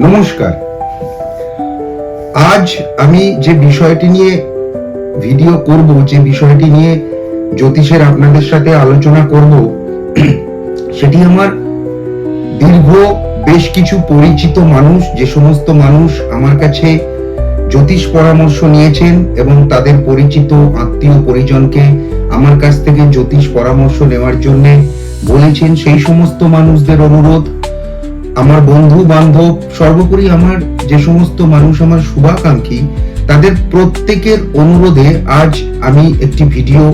নমস্কার। আজ আমি যে বিষয়টি নিয়ে ভিডিও করব, যে বিষয়টি নিয়ে জ্যোতিষের আপনাদের সাথে আলোচনা করব, সেটি আমার দীর্ঘ বেশ কিছু পরিচিত মানুষ, যে সমস্ত মানুষ আমার কাছে জ্যোতিষ পরামর্শ নিয়েছেন এবং তাদের পরিচিত আত্মীয় পরিজনকে আমার কাছ থেকে জ্যোতিষ পরামর্শ নেওয়ার জন্য বলেছেন, সেই সমস্ত মানুষদের অনুরোধ, আমার বন্ধু বান্ধব, সর্বোপরি আমার যে সমস্ত মানুষ আমার শুভাকাঙ্ক্ষী, তাদের প্রত্যেকের অনুরোধে আজ আমি একটি ভিডিও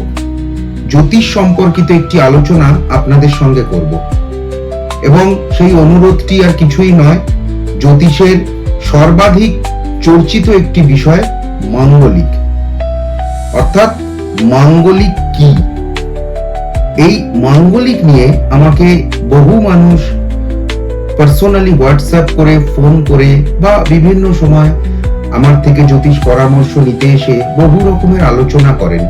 জ্যোতিষ সম্পর্কিত একটি আলোচনা আপনাদের সঙ্গে করব। এবং সেই অনুরোধটি আর কিছুই নয়, জ্যোতিষের সর্বাধিক চর্চিত একটি বিষয় মাঙ্গলিক, অর্থাৎ মাঙ্গলিক কি। এই মাঙ্গলিক নিয়ে আমাকে বহু মানুষ পার্সোনালি হোয়াটসঅ্যাপ করে, ফোন করে বা বিভিন্ন সময় আমার থেকে জ্যোতিষ পরামর্শ নিতে এসে বহু রকমের আলোচনা করেন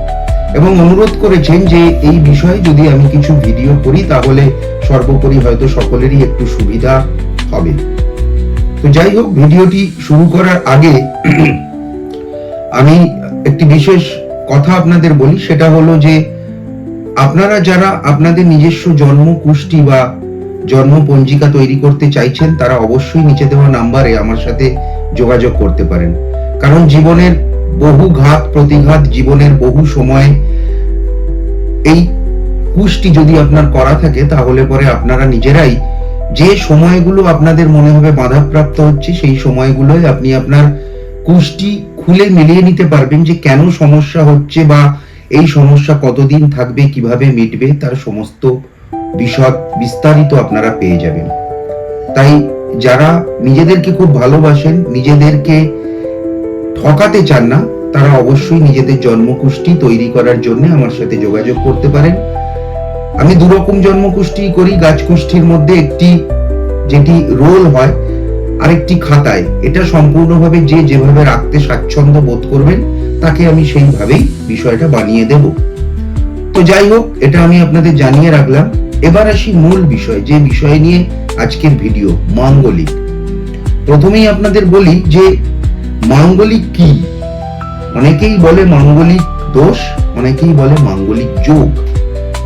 এবং অনুরোধ করেছেন যে এই বিষয়ে যদি আমি কিছু ভিডিও করি তাহলে সর্বোপরি হয়তো সকলেরই একটু সুবিধা হবে। তো যাই হোক, ভিডিওটি শুরু করার আগে আমি একটি বিশেষ কথা আপনাদের বলি, সেটা হলো যে আপনারা যারা আপনাদের নিজস্ব জন্ম কুষ্টি বা জন্ম পঞ্জিকা তৈরি করতে চাইছেন, তারা অবশ্যই নিচে দেওয়া নাম্বারে আমার সাথে যোগাযোগ করতে পারেন। কারণ জীবনের বহু ঘাত প্রতিঘাত, জীবনের বহু সময় এই কুষ্টি যদি আপনার করা থাকে, তাহলে পরে আপনারা নিজেরাই যে সময়গুলো আপনাদের মনে হবে বাধাপ্রাপ্ত হচ্ছে, সেই সময়গুলোই আপনি আপনার কুষ্টি খুলে মিলিয়ে নিতে পারবেন যে কেন সমস্যা হচ্ছে বা এই সমস্যা কতদিন থাকবে, কিভাবে মিটবে, তার সমস্ত বিষয় বিস্তারিত আপনারা পেয়ে যাবেন। তাই যারা নিজেদেরকে খুব ভালোবাসেন, নিজেদেরকে ঠকাতে চান না, তারা অবশ্যই নিজেদের জন্মকুষ্টি তৈরি করার জন্য আমার সাথে যোগাযোগ করতে পারেন। আমি দুরকম জন্মকুষ্টি করি, গাছ কুষ্টির মধ্যে একটি যেটি রোল হয় আর একটি খাতায়। এটা সম্পূর্ণভাবে যে যেভাবে রাখতে স্বাচ্ছন্দ্য বোধ করবেন তাকে আমি সেইভাবেই বিষয়টা বানিয়ে দেব। তো যাই হোক, এটা আমি আপনাদের জানিয়ে রাখলাম। এবার আসি মূল বিষয়, যে বিষয় নিয়ে আজকের ভিডিও, মাঙ্গলিক। প্রথমেই আপনাদের বলি যে মাঙ্গলিক কি। অনেকেই বলে মাঙ্গলিক দোষ, অনেকেই বলে মাঙ্গলিক যোগ,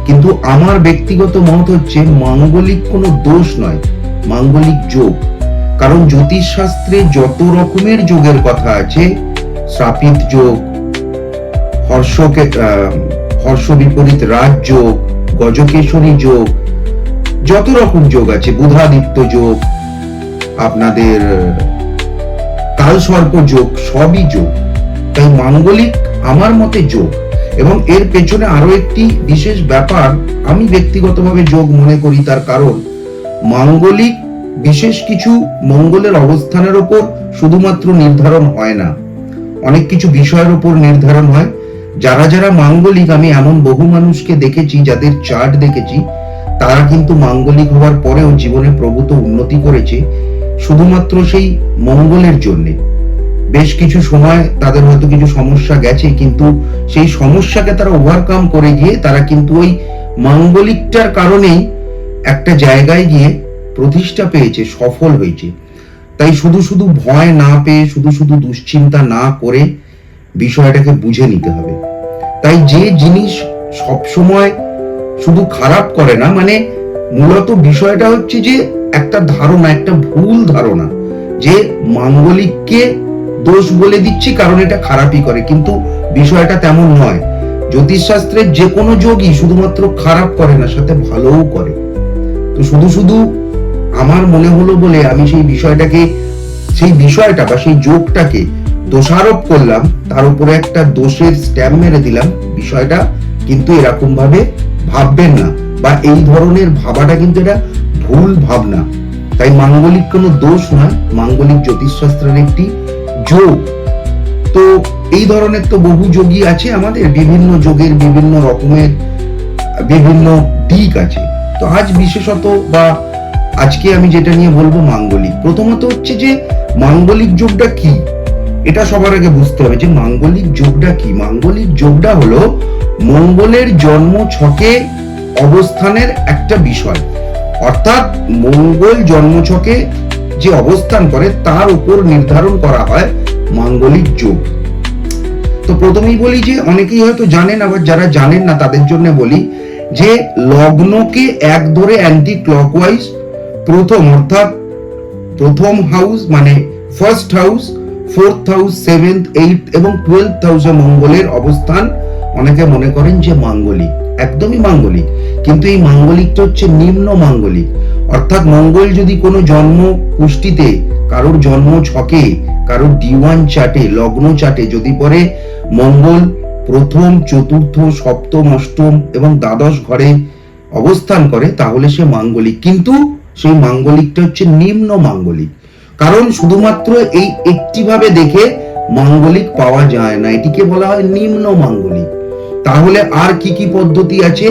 কিন্তু আমার ব্যক্তিগত মত হচ্ছে মাঙ্গলিক কোনো দোষ নয়, মাঙ্গলিক যোগ। কারণ জ্যোতিষ শাস্ত্রে যত রকমের যোগের কথা আছে, শ্রাপিত যোগ, হর্ষ বিপরীত রাজযোগ, গজকেশরী যোগ, যত রকম যোগ আছে, বুধাদিত্য যোগ, আপনাদের কালসর্প যোগ, সবই যোগ। তাই মাঙ্গলিক আমার মতে যোগ। এবং এর পেছনে আরো একটি বিশেষ ব্যাপার আমি ব্যক্তিগতভাবে যোগ মনে করি, তার কারণ মাঙ্গলিক বিশেষ কিছু মঙ্গলের অবস্থানের উপর শুধুমাত্র নির্ধারণ হয় না, অনেক কিছু বিষয়ের উপর নির্ধারণ হয়। যারা যারা মাঙ্গলিক, আমি এমন বহু মানুষকে দেখেছি, যাদের চার্ট দেখেছি, তারা কিন্তু মাঙ্গলিক হওয়ার পরেও জীবনে প্রভূত উন্নতি করেছে শুধুমাত্র সেই মঙ্গলের জন্য। বেশ কিছু সময় তাদের হয়তো কিছু সমস্যা গেছে, কিন্তু সেই সমস্যাকে তারা ওভারকাম করে গিয়ে তারা কিন্তু ওই মাঙ্গলিকটার কারণেই একটা জায়গায় গিয়ে প্রতিষ্ঠা পেয়েছে, সফল হয়েছে। তাই শুধু শুধু ভয় না পেয়ে, শুধু শুধু দুশ্চিন্তা না করে বিষয়টাকে বুঝে নিতে হবে। তাই যে জিনিস সবসময় শুধু খারাপ করে না, মানে মূলত বিষয়টা হচ্ছে যে একটা ধারণা, একটা ভুল ধারণা যে মাঙ্গলিককে দোষ বলে দিচ্ছি কারণ এটা খারাপই করে, কিন্তু বিষয়টা তেমন নয়। জ্যোতিষ শাস্ত্রের যে কোনো যোগই শুধুমাত্র খারাপ করে না, সাথে ভালোও করে। তো শুধু শুধু আমার মনে হলো বলে আমি সেই বিষয়টা বা সেই যোগটাকে দোষারোপ করলাম, তার উপরে একটা দোষের স্ট্যাম্প মেরে দিলাম, বিষয়টা কিন্তু এরকম ভাবে ভাববেন না, বা এই ধরনের ভাবাটা কিন্তু এটা ভুল ভাবনা। তাই মাঙ্গলিক কোনো দোষ নয়, মাঙ্গলিক জ্যোতিষশাস্ত্রের একটি যোগ। তো এই ধরনের তো বহু যোগী আছে, আমাদের বিভিন্ন যোগের বিভিন্ন রকমের বিভিন্ন দিক আছে। তো আজ বিশেষত বা আজকে আমি যেটা নিয়ে বলবো মাঙ্গলিক। প্রথমত হচ্ছে যে মাঙ্গলিক যোগটা কি, এটা সবার আগে বুঝতে হবে যে মাঙ্গলিক যোগটা কি। মাঙ্গলিক যোগটা হলো মঙ্গলের জন্ম ছকে অবস্থানের একটা বিষয়, অর্থাৎ মঙ্গল জন্মছকে যে অবস্থান করে তার উপর নির্ধারণ করা হয় মাঙ্গলিক যোগ। তো প্রথমেই বলি যে অনেকেই হয়তো জানেন, আবার যারা জানেন না তাদের জন্য বলি যে লগ্নকে এক ধরে অ্যান্টি ক্লকওয়াইজ অর্থাৎ প্রথম হাউস মানে first house, fourth house, seventh, eighth এবং 12th হাউসে মঙ্গলের অবস্থান অনেকে মনে করেন যে মাঙ্গলিক, একদমই মাঙ্গলিক, কিন্তু এই মাঙ্গলিকটা হচ্ছে নিম্ন মাঙ্গলিক। অর্থাৎ মঙ্গল যদি কোনো জন্ম কুষ্টিতে, কারোর জন্ম ছকে, কারোর D1 চার্টে, লগ্ন চার্টে যদি পরে মঙ্গল প্রথম, চতুর্থ, সপ্তম, অষ্টম এবং দ্বাদশ ঘরে অবস্থান করে তাহলে সে মাঙ্গলিক, কিন্তু সেই মাঙ্গলিকটা হচ্ছে নিম্ন মাঙ্গলিক। কারণ শুধুমাত্র এই একটি ভাবে দেখে মাঙ্গলিক পাওয়া যায় না, এটিকে বলা হয় নিম্ন মাঙ্গলিক। তাহলে আর কি কি পদ্ধতি আছে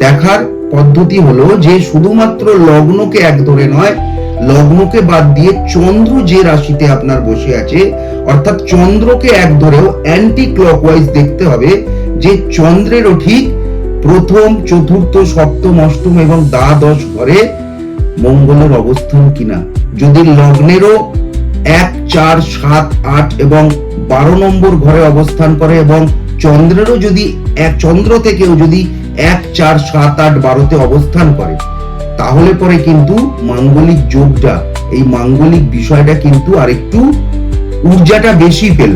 দেখার? পদ্ধতি হলো যে শুধুমাত্র লগ্নকে এক ধরে নয়, লগ্নকে বাদ দিয়ে চন্দ্র যে রাশিতে আপনার বসে আছে অর্থাৎ চন্দ্রকে এক ধরেও অ্যান্টি ক্লকওয়াইজ দেখতে হবে যে চন্দ্রেরও ঠিক প্রথম, চতুর্থ, সপ্তম, অষ্টম এবং দ্বাদশ ঘরে মঙ্গলের অবস্থান কিনা। যদি লগ্নেরও 1, 4, 7, 8 এবং 12 নম্বর ঘরে অবস্থান করে এবং চন্দ্রেরও যদি চন্দ্র থেকেও যদি 1, 4, 7, 8, 12তে অবস্থান করে তাহলে পরে কিন্তু মাঙ্গলিক যোগটা, এই মাঙ্গলিক বিষয়টা কিন্তু আরেকটু ঊর্জাটা বেশি পেল,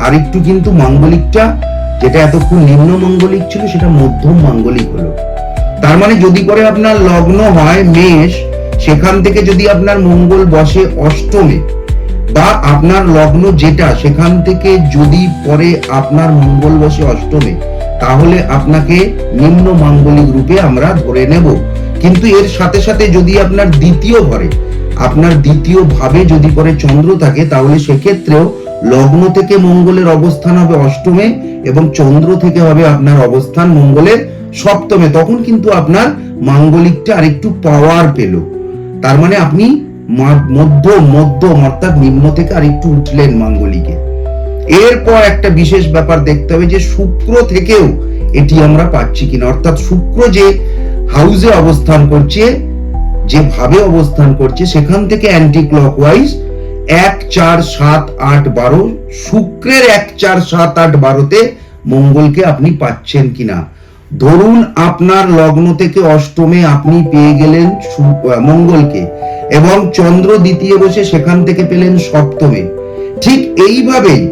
আরেকটু কিন্তু মাঙ্গলিকটা যেটা এতক্ষণ নিম্ন মাঙ্গলিক ছিল সেটা মধ্যম মাঙ্গলিক হলো। তার মানে যদি পরে আপনার লগ্ন হয় মেষ, সেখান থেকে যদি আপনার মঙ্গল বসে অষ্টমে, বা আপনার লগ্ন যেটা সেখান থেকে যদি পরে আপনার মঙ্গল বসে অষ্টমে, তাহলে আপনাকে নিম্ন মাঙ্গলিক রূপে আমরা ধরে নেব। কিন্তু এর সাথে সাথে যদি আপনার দ্বিতীয় ঘরে, আপনার দ্বিতীয় ভাবে যদি পরে চন্দ্র থাকে তাহলে সেক্ষেত্রেও লগ্ন থেকে মঙ্গলের অবস্থান হবে অষ্টমে এবং চন্দ্র থেকে হবে আপনার অবস্থান মঙ্গলের সপ্তমে। তখন কিন্তু আপনার মাঙ্গলিকটা আরেকটু পাওয়ার পেল। তার মানে আপনি মধ্যম অর্থাৎ নিম্ন থেকে আরেকটু উঠলেন মাঙ্গলিকে। এরপর একটা বিশেষ ব্যাপার দেখতে হবে যে শুক্র থেকেও এটি আমরা পাচ্ছি কিনা, অর্থাৎ শুক্র যে হাউসে অবস্থান করছে, যে ভাবে অবস্থান করছে সেখান থেকে অ্যান্টি ক্লকওয়াইজ 1, 4, 7, 8, 12 শুক্রের 1, 4, 7, 8, 12তে মঙ্গলকে আপনি পাচ্ছেন কিনা। ধরুন আপনার লগ্ন থেকে অষ্টমে আপনি পেয়ে গেলেন মঙ্গলকে এবং চন্দ্র দ্বিতীয় বসে সেখান থেকে পেলেন সপ্তমে। ঠিক এইভাবেই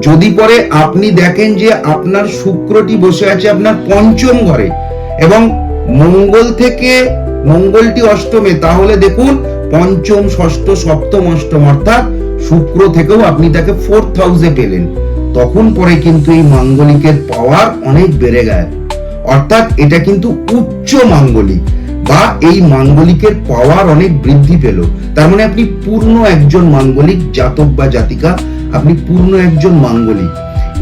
যদি পরে আপনি দেখেন যে আপনার শুক্রটি বসে আছে আপনার পঞ্চম ঘরে এবং মঙ্গলটি অষ্টমে, তাহলে দেখুন পঞ্চম, ষষ্ঠ, সপ্তম, অষ্টম অর্থাৎ শুক্র থেকেও আপনি তাকে 4th হাউসে পেলেন। তখন পরে কিন্তু এই মাঙ্গলিকের পাওয়ার অনেক বেড়ে গেল, অর্থাৎ এটা কিন্তু উচ্চ মাঙ্গলিক বা এই মাঙ্গলিকের পাওয়ার অনেক বৃদ্ধি পেল। তার মানে আপনি পূর্ণ একজন মাঙ্গলিক জাতক বা জাতিকা, আপনি পূর্ণ একজন মাঙ্গলিক।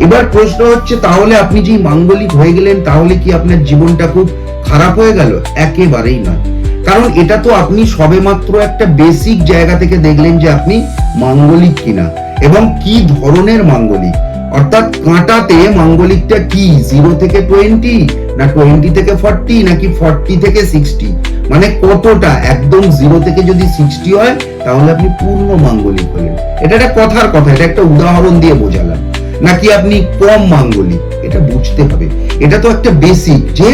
এবার প্রশ্ন হচ্ছে তাহলে আপনি যে মাঙ্গলিক হয়ে গেলেন তাহলে কি আপনার জীবনটা খুব খারাপ হয়ে গেল? একেবারেই নয়। কারণ এটা তো আপনি সবেমাত্র একটা বেসিক জায়গা থেকে দেখলেন যে আপনি মাঙ্গলিক কিনা এবং কি ধরনের মাঙ্গলিক। অর্থাৎ কাঁটাতে মাঙ্গলিকটা কি 0 থেকে 20 না 20 থেকে 40 নাকি 40 থেকে 60, মানে কতটা। একদম 0 থেকে যদি 60 হয় তাহলে আপনি পূর্ণ মাঙ্গলিক হলেন। এটা একটা কথার কথা, এটা একটা উদাহরণ দিয়ে বোঝালাম। নাকি আপনি কম মাঙ্গলিক, এটা বুঝতে হবে। এটা তো একটা বেসিক যে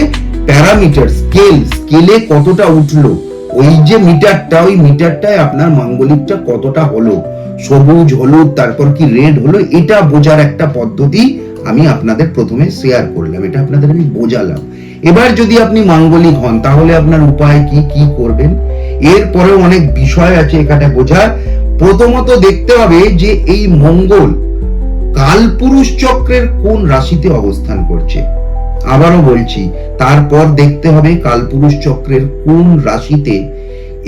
প্যারামিটার, স্কেলে কতটা উঠলো, ওই যে মিটারটা, ওই মিটারটায় আপনার মাঙ্গলিকটা কতটা হলো, সবুজ, হলুদ, তারপর কি রেড হলো, এটা বোঝার একটা পদ্ধতি আমি আপনাদের প্রথমে শেয়ার করলাম, এটা আপনাদের আমি বোঝালাম। এবার যদি আপনি মাঙ্গলিক হন তাহলে আপনার উপায় কি করবেন। এরপরেও অনেক বিষয় আছে এখানে বোঝার। প্রথমত দেখতে হবে যে এই মঙ্গল কালপুরুষ চক্রের কোন রাশিতে অবস্থান করছে। আবারও বলছি, তারপর দেখতে হবে কালপুরুষ চক্রের কোন রাশিতে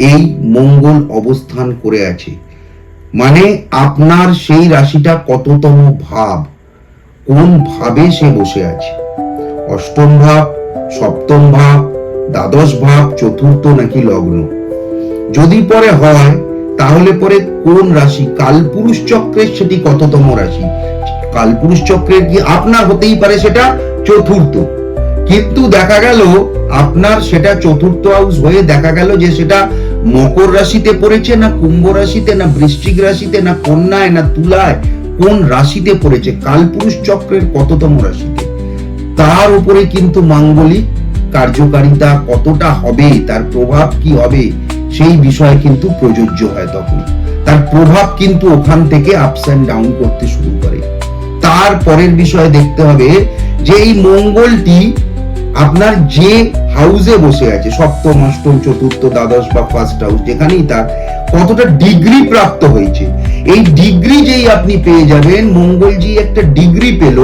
এই মঙ্গল অবস্থান করে আছে, মানে আপনার সেই রাশিটা কততম ভাব, কোন ভাবে সে বসে আছে, অষ্টম ভাব, সপ্তম ভাব, দ্বাদশ ভাব, চতুর্থ নাকি লগ্ন। যদি পরে হয় তাহলে পরে কোন রাশি কালপুরুষ চক্রের সেটি কততম রাশি। কালপুরুষ চক্রের কি আপনার হতেই পারে সেটা চতুর্থ, কিন্তু দেখা গেল আপনার সেটা চতুর্থ হাউস হয়ে দেখা গেল যে সেটা মকর রাশিতে পড়েছে, না কুম্ভ রাশিতে, না বৃশ্চিক রাশিতে, না কন্যায়, না তুলায়, কোন রাশিতে পড়েছে, কালপুরুষ চক্রের কততম রাশিতে, তার উপরে কিন্তু মাঙ্গলিক কার্যকারিতা কতটা হবে, তার প্রভাব কি হবে, সেই বিষয় কিন্তু প্রযোজ্য হয়। তখন তার প্রভাব কিন্তু ওখান থেকে আপস এন্ড ডাউন করতে শুরু করে। তারপরের বিষয় দেখতে হবে যে এই মঙ্গলটি আপনার যে হাউসে বসে আছে, সপ্তম, অষ্টম, চতুর্থ, দ্বাদশ বা ফার্স্ট হাউস, যেখানেই তার কতটা ডিগ্রি প্রাপ্ত হয়েছে। এই ডিগ্রি যেই আপনি পেয়ে যাবেন, মঙ্গলজি একটা ডিগ্রি পেল,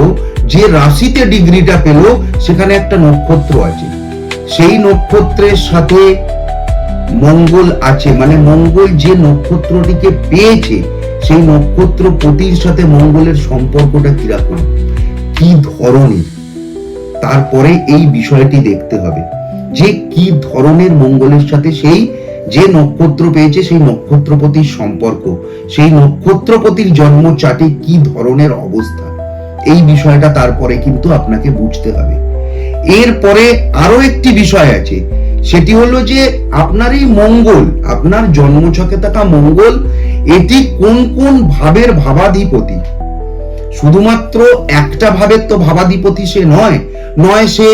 যে রাশিতে ডিগ্রিটা পেল সেখানে একটা নক্ষত্র আছে, সেই নক্ষত্রের সাথে মঙ্গল আছে, মানে মঙ্গল যে নক্ষত্রটিকে পেয়েছে সেই নক্ষত্র পতির সাথে মঙ্গলের সম্পর্কটা কিরকম, কি ধরনের, তারপরে এই বিষয়টি দেখতে হবে যে কি ধরনের মঙ্গলের সাথে সেই যে নক্ষত্র পেয়েছে সেই নক্ষত্রপতির সম্পর্ক, সেই নক্ষত্রপতির জন্ম চাটে কি ধরনের অবস্থা, এই বিষয়টা তারপরে কিন্তু আপনাকে বুঝতে হবে। এরপরে আরো একটি বিষয় আছে, সেটি হলো যে আপনার এই মঙ্গল, আপনার জন্মছকে থাকা মঙ্গল, এটি কোন কোন ভাবের ভাবাধিপতি। শুধুমাত্র একটা ভাবের তো ভাবাধিপতি সে নয় সে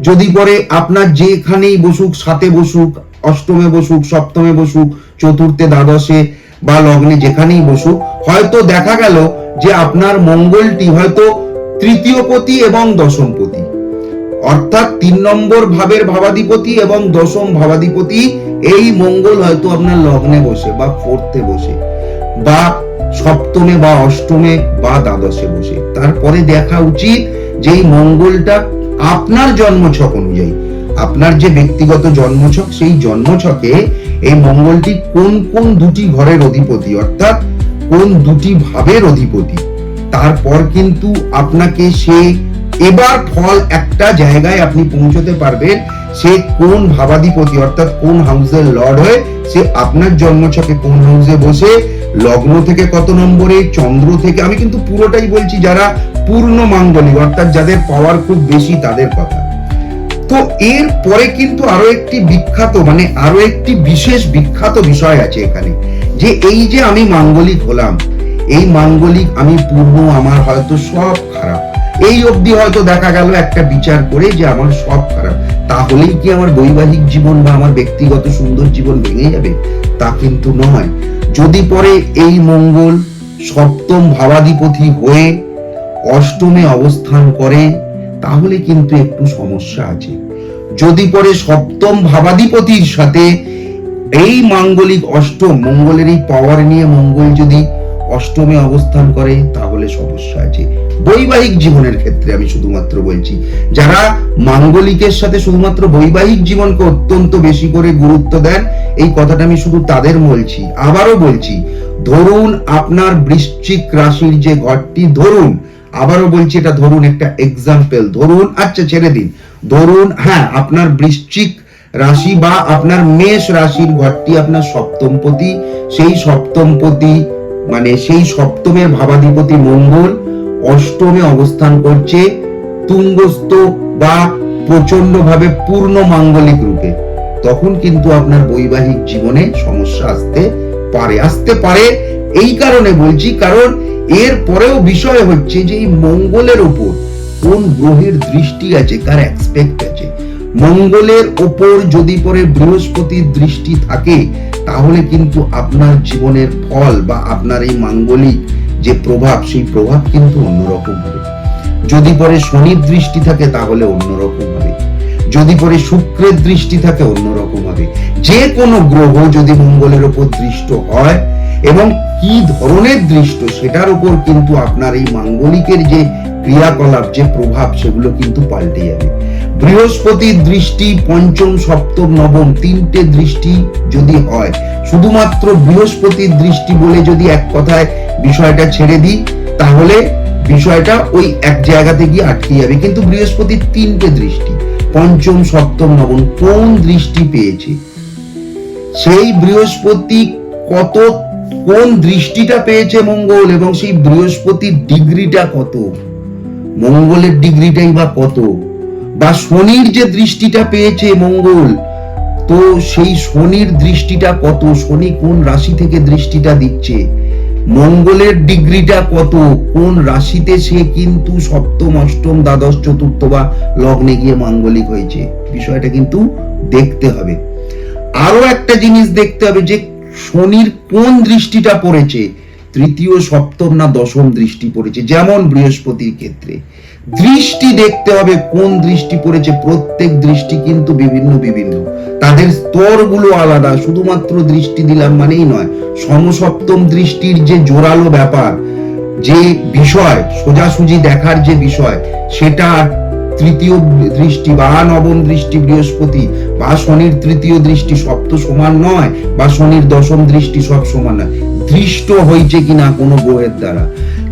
যদি পরে আপনার যেখানেই বসুক, সাতে বসুক, অষ্টমে বসুক, সপ্তমে বসুক, চতুর্থে, দ্বাদশে বা লগ্নে যেখানেই বসুক, হয়তো দেখা গেল যে আপনার মঙ্গলটি হয়তো তৃতীয় পতি এবং দশম পতি, অর্থাৎ 3 নম্বর ভাবের ভাবাধিপতি এবং দশম ভাবাধিপতি, এই মঙ্গল হয়তো আপনার লগ্নে বসে বা ফোর্থে বসে বা সপ্তমে বা অষ্টমে বা দ্বাদশে বসে। তারপরে দেখা উচিত যে এই মঙ্গলটা আপনার জন্মছক অনুযায়ী, আপনার যে ব্যক্তিগত জন্মছক, সেই জন্মছকে এই মঙ্গলটি কোন কোন দুটি ঘরের অধিপতি, অর্থাৎ কোন দুটি ভাবের অধিপতি। তারপর কিন্তু আপনাকে সে এবার ফল একটা জায়গায় আপনি পৌঁছতে পারবেন, সে কোন ভাবাধিপতি অর্থাৎ কোন হাউসের লর্ড হয়ে সে আপনার জন্মছকে কোন হাউসে বসে, লগ্ন থেকে কত নম্বরে, চন্দ্র থেকে, আমি কিন্তু পুরোটাই বলছি যারা পূর্ণ মাঙ্গলিক অর্থাৎ যাদের পাওয়ার খুব বেশি তাদের কথা। তো এর পরে কিন্তু আরো একটি বিখ্যাত, মানে আরো একটি বিশেষ বিখ্যাত বিষয় আছে এখানে, যে এই যে আমি মাঙ্গলিক হলাম, এই মাঙ্গলিক আমি পূর্ণ, আমার হয়তো সব খারাপ, এই অবধি হয়তো দেখা গেল একটা বিচার করে যে আমার সব খারাপ, তাহলেই কি আমার বৈবাহিক জীবন বা আমার ব্যক্তিগত সুন্দর জীবন ভেঙে যাবে? তা কিন্তু নয়। যদি পরে এই মঙ্গল সপ্তম ভাবাধিপতি হয়ে অষ্টমে অবস্থান করে তাহলে কিন্তু একটু সমস্যা আছে। যদি পরে সপ্তম ভাবাধিপতির সাথে এই মাঙ্গলিক অষ্টম, মঙ্গলের এই পাওয়ার নিয়ে মঙ্গল যদি অষ্টমে অবস্থান করে তাহলে সমস্যা আছে। বৈবাহিক জীবনের ক্ষেত্রে আমি শুধুমাত্র বলছি, যারা মাঙ্গলিকের সাথে শুধুমাত্র বৈবাহিক জীবনকে অত্যন্ত বেশি করে গুরুত্ব দেন, এই কথাটা আমি শুধু তাদের বলছি। আবারও বলছি, ধরুন আপনার বৃশ্চিক রাশির যে ঘরটি, ধরুন, আবারও বলছি এটা ধরুন একটা এক্সাম্পল, ধরুন, আচ্ছা ছেড়ে দিন, ধরুন হ্যাঁ আপনার বৃশ্চিক রাশি বা আপনার মেষ রাশির ঘরটি আপনার সপ্তমপতি, সেই সপ্তমপতি মানে সেই সপ্তমের ভাবাধিপতি মঙ্গল অষ্টমে অবস্থান করছে তুঙ্গস্থ বা প্রচন্ড ভাবে পূর্ণ মাঙ্গলিক রূপে, তখন কিন্তু আপনার বৈবাহিক জীবনে সমস্যা আসতে পারে। এই কারণে বলছি, কারণ এর পরেও বিষয় হচ্ছে যে এই মঙ্গলের উপর কোন গ্রহের দৃষ্টি আছে, কার অ্যাসপেক্ট আছে। মঙ্গলের উপর যদি পরে বৃহস্পতির দৃষ্টি থাকে তাহলে কিন্তু আপনার জীবনের ফল বা আপনার এই মাঙ্গলিক যে প্রভাব, সেই প্রভাব কিন্তু অন্যরকম হবে। যদি পরে শনির দৃষ্টি থাকে তাহলে অন্যরকম হবে, যদি পরে শুক্রের দৃষ্টি থাকে অন্যরকম হবে। যে কোনো গ্রহ যদি মঙ্গলের উপর দৃষ্ট হয় এবং কি ধরনের দৃষ্ট, সেটার উপর কিন্তু আপনার এই মাঙ্গলিকের যে ক্রিয়াকলাপ, যে প্রভাব, সেগুলো কিন্তু পাল্টে যাবে। বৃহস্পতির দৃষ্টি পঞ্চম, সপ্তম, নবম, 3টে দৃষ্টি যদি হয়, শুধুমাত্র বৃহস্পতির দৃষ্টি বলে যদি এক কথায় বিষয়টা ছেড়ে দিই তাহলে বিষয়টা ওই এক জায়গাতে গিয়ে আটকে যাবে। কিন্তু বৃহস্পতির 3টে দৃষ্টি, পঞ্চম, সপ্তম, নবম, কোন দৃষ্টি পেয়েছে, সেই বৃহস্পতি কোন দৃষ্টিটা পেয়েছে মঙ্গল, এবং সেই বৃহস্পতির ডিগ্রিটা কত, মঙ্গলের ডিগ্রিটাই বা কত, বা শনির যে দৃষ্টিটা পেয়েছে মঙ্গল, তো সেই শনির দৃষ্টিটা কত, শনি কোন রাশি থেকে দৃষ্টিটা দিচ্ছে, মঙ্গলের ডিগ্রিটা কত, কোন রাশিতে সে কিন্তু সপ্তম অষ্টম দ্বাদশ চতুর্থ বা লগ্নে গিয়ে মাঙ্গলিক হয়েছে, বিষয়টা কিন্তু দেখতে হবে। আরো একটা জিনিস দেখতে হবে যে শনির কোন দৃষ্টিটা পড়েছে, তৃতীয় সপ্তম না দশম দৃষ্টি পড়েছে। যেমন বৃহস্পতির ক্ষেত্রে দৃষ্টি দেখতে হবে কোন দৃষ্টি পড়েছে, প্রত্যেক দৃষ্টি কিন্তু বিভিন্ন বিভিন্ন, তাদের স্তরগুলো আলাদা, শুধুমাত্র দৃষ্টি দিলাম মানেই নয়। সমসপ্তম দৃষ্টির যে জোরালো ব্যাপার, যে বিষয় সোজাসুজি দেখার যে বিষয়, সেটা তৃতীয় দৃষ্টি বা নবম দৃষ্টি বৃহস্পতি বা শনির তৃতীয় দৃষ্টি সব তো সমান নয়, বা শনির দশম দৃষ্টি সব সমান নয়, দৃষ্ট হয়েছে কিনা কোনো গ্রহের দ্বারা।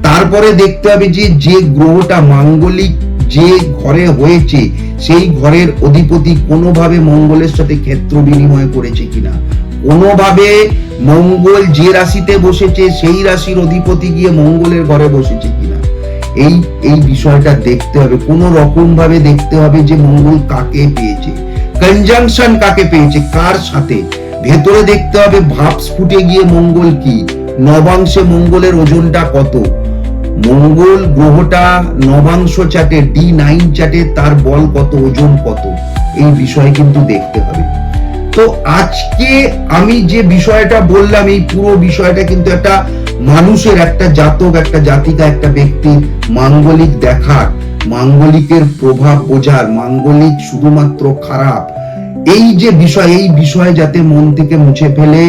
তারপরে দেখতে হবে যে যে গ্রহটা মাঙ্গলিক যে ঘরে হয়েছে, সেই ঘরের অধিপতি কোনোভাবে মঙ্গলের সাথে ক্ষেত্র বিনিময় করেছে কিনা, কোনোভাবে মঙ্গল যে রাশিতে বসেছে সেই রাশির অধিপতি গিয়ে মঙ্গলের ঘরে বসেছে কিনা, এই বিষয়টা দেখতে হবে। কোন রকম ভাবে দেখতে হবে যে মঙ্গল কাকে পেয়েছে, কনজাংশন কাকে পেয়েছে, কার সাথে। ভেতরে দেখতে হবে ভাবস্ফুটে গিয়ে মঙ্গল কি, নবাংশে মঙ্গলের ওজনটা কত, মঙ্গল গ্রহটা নবাংশ চাটে D9 চাটে তার বল কত, ওজন কত, এই বিষয় কিন্তু দেখতে হবে। তো আজকে আমি যে বিষয়টা বললাম, এই পুরো বিষয়টা কিন্তু একটা মানুষের, একটা জাতক, একটা জাতিকা, একটা ব্যক্তির মাঙ্গলিক দেখার, মাঙ্গলিকের প্রভাব বোঝার, মাঙ্গলিক শুধুমাত্র খারাপ, এই যে বিষয়, এই বিষয় যাতে মন থেকে মুছে ফেলে,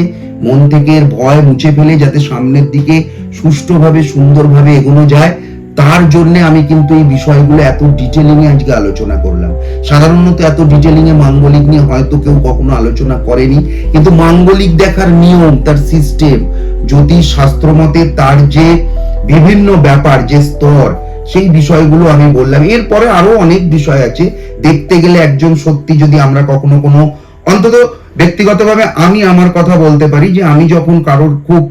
মন থেকে ভয় মুছে ফেলে যাতে সামনের দিকে সুষ্ঠুভাবে সুন্দরভাবে এগোনো যায়, তার জন্য আমি কিন্তু এই বিষয়গুলো এত ডিটেলিং এ আজকে আলোচনা করলাম। সাধারণত এত ডিটেলিং এ মাঙ্গলিক নিয়ে হয়তো কেউ কখনো আলোচনা করেনি, কিন্তু মাঙ্গলিক দেখার নিয়ম, তার সিস্টেম, জ্যোতিষ শাস্ত্র মতে তার যে বিভিন্ন ব্যাপার, যে স্তর, সেই বিষয়গুলো আমি বললাম। এরপরে আরো অনেক বিষয় আছে দেখতে গেলে। একজন সত্যি যদি আমরা কখনো কোনো, অন্তত ব্যক্তিগতভাবে আমি আমার কথা বলতে পারি যে আমি যখন কারোর খুব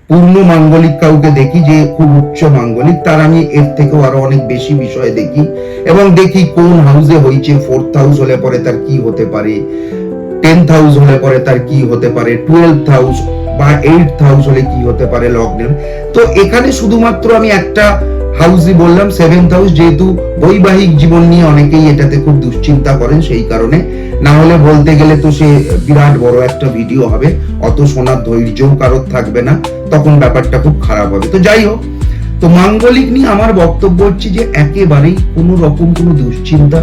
পূর্ণ মাঙ্গলিক কাউকে দেখি যে খুব উচ্চ মাঙ্গলিক, তার আমি এর থেকেও আরো অনেক বেশি বিষয় দেখি, এবং দেখি কোন হাউসে হয়েছে, 4th হাউস হলে পরে তার কি হতে পারে, 10th হাউস হলে পরে তার কি হতে পারে, 12th হাউস বা 8th হাউস হলে কি হতে পারে লগ্নের। তো এখানে শুধুমাত্র আমি একটা হাউসই বললাম, 7th হাউস, যেহেতু বৈবাহিক জীবন নিয়ে অনেকেই এটাতে খুব দুশ্চিন্তা করেন, সেই কারণে, না হলে বলতে গেলে তো সে বিরাট বড় একটা ভিডিও হবে, অত শোনার ধৈর্যও কারোর থাকবে না, তখন ব্যাপারটা খুব খারাপ হবে। তো যাই হোক, তো মাঙ্গলিক নিয়ে আমার বক্তব্য হচ্ছে যে একেবারেই কোনো রকম কোনো দুশ্চিন্তা,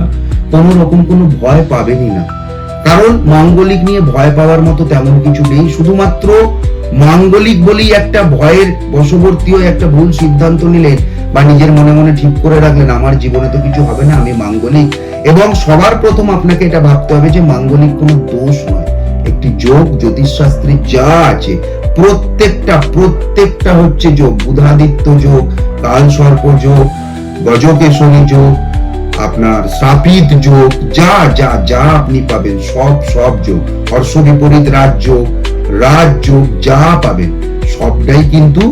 কোনো রকম কোনো ভয় পাবেনই না, কারণ মাঙ্গলিক নিয়ে ভয় পাওয়ার মতো তেমন কিছু নেই। শুধুমাত্র মাঙ্গলিক বলেই একটা ভয়ের বশবর্তী হয়ে একটা ভুল সিদ্ধান্ত নিলেন বা নিজের মনে মনে ঠিক করে রাখলেন আমার জীবনে তো কিছু হবে না, আমি মাঙ্গলিক। এবং সবার প্রথম আপনাকে এটা ভাবতে হবে যে মাঙ্গলিক কোনো দোষ নয়, একটি যোগ, জ্যোতিষশাস্ত্রে যা আছে প্রত্যেকটা হচ্ছে যোগ। বুধাদিত্য যোগ, কাল সর্প যোগ, গজকেশরী যোগ, আপনার শ্রাপিত যোগ, যা যা যা আপনি পাবেন সব যোগ, হর্ষ বিপরীত রাজযোগ, যা পাবেন সবটাই কিন্তু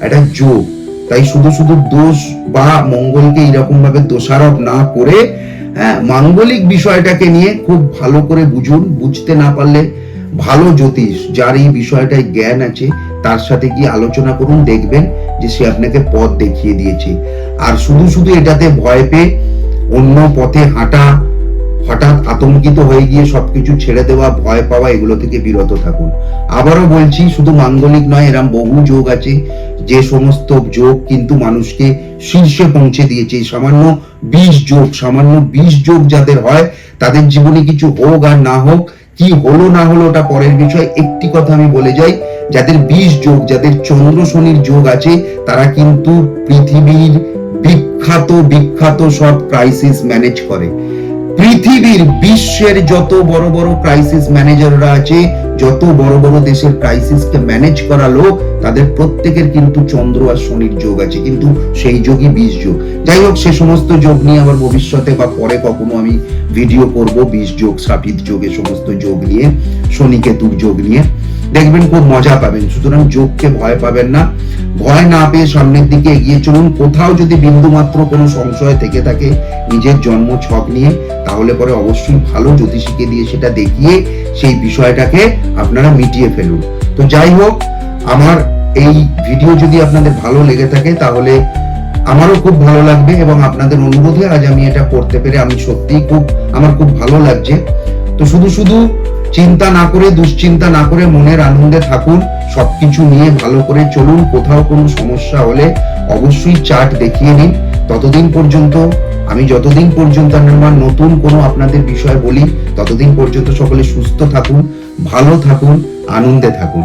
একটা যোগ। তাই শুধু শুধু দোষ বা মঙ্গলকে এরকম ভাবে দোষারোপ না করে, মাঙ্গলিক বিষয়টাকে নিয়ে খুব ভালো করে বুঝুন। বুঝতে না পারলে ভালো জ্যোতিষ, যার এই বিষয়টায় জ্ঞান আছে, তার সাথে গিয়ে আলোচনা করুন, দেখবেন যে সে আপনাকে পথ দেখিয়ে দিয়েছে। আর শুধু শুধু এটাতে ভয় পেয়ে অন্য পথে হাঁটা, হঠাৎ আতঙ্কিত হয়ে গিয়ে সবকিছু ছেড়ে দেওয়া, ভয় পাওয়া, এগুলো থেকে বিরত থাকুন। আবারও বলছি, শুধু মাঙ্গলিক নয়, এরম বহু যোগ আছে, যে সমস্ত যোগ কিন্তু মানুষকে শীর্ষে পৌঁছে দিয়েছে। সামান্য 20 যোগ যাদের হয়, তাদের জীবনে কিছু হোক আর না হোক, কি হলো না হলো ওটা পরের বিষয়। একটি কথা আমি বলে যাই, যাদের 20 যোগ, যাদের চন্দ্র শনির যোগ আছে, তারা কিন্তু পৃথিবীর বিখ্যাত সব ক্রাইসিস ম্যানেজ করে। পৃথিবীর, বিশ্বের যত বড় বড় ক্রাইসিস ম্যানেজাররা আছে, যত বড় বড় দেশের ক্রাইসিসকে ম্যানেজ করা লোক, তাদের প্রত্যেকের কিন্তু চন্দ্র আর শনির যোগ আছে, কিন্তু সেই যোগই 20 যোগ। যাই হোক, সে সমস্ত যোগ নিয়ে আবার ভবিষ্যতে বা পরে কখনো আমি ভিডিও করব, 20 যোগ, শ্রাপিত যোগ, এ সমস্ত যোগ নিয়ে, শনি কেতুর যোগ নিয়ে। দেখবেন খুব মজা পাবেন। সুতরাং যোগকে ভয় পাবেন না, ভয় না পেয়ে সামনের দিকে এগিয়ে চলুন। কোথাও যদি বিন্দু মাত্র কোনো সংশয় থেকে থাকে নিজের জন্ম ছক নিয়ে, তাহলে পরে অবশ্যই ভালো জ্যোতিষীকে দিয়ে সেটা দেখিয়ে সেই বিষয়টাকে আপনারা মিটিয়ে ফেলুন। তো যাই হোক, আমার এই ভিডিও যদি আপনাদের ভালো লেগে থাকে তাহলে আমারও খুব ভালো লাগবে, এবং আপনাদের অনুরোধে আজ আমি এটা করতে পেরে আমি সত্যিই আমার খুব ভালো লাগছে। তো শুধু চিন্তা না করে, দুশ্চিন্তা না করে মনের আনন্দে থাকুন, সবকিছু নিয়ে ভালো করে চলুন। কোথাও কোনো সমস্যা হলে অবশ্যই চার্ট দেখিয়ে নিন। ততদিন পর্যন্ত আমি যতদিন পর্যন্ত আমার নতুন কোনো আপনাদের বিষয় বলি, ততদিন পর্যন্ত সকলে সুস্থ থাকুন, ভালো থাকুন, আনন্দে থাকুন।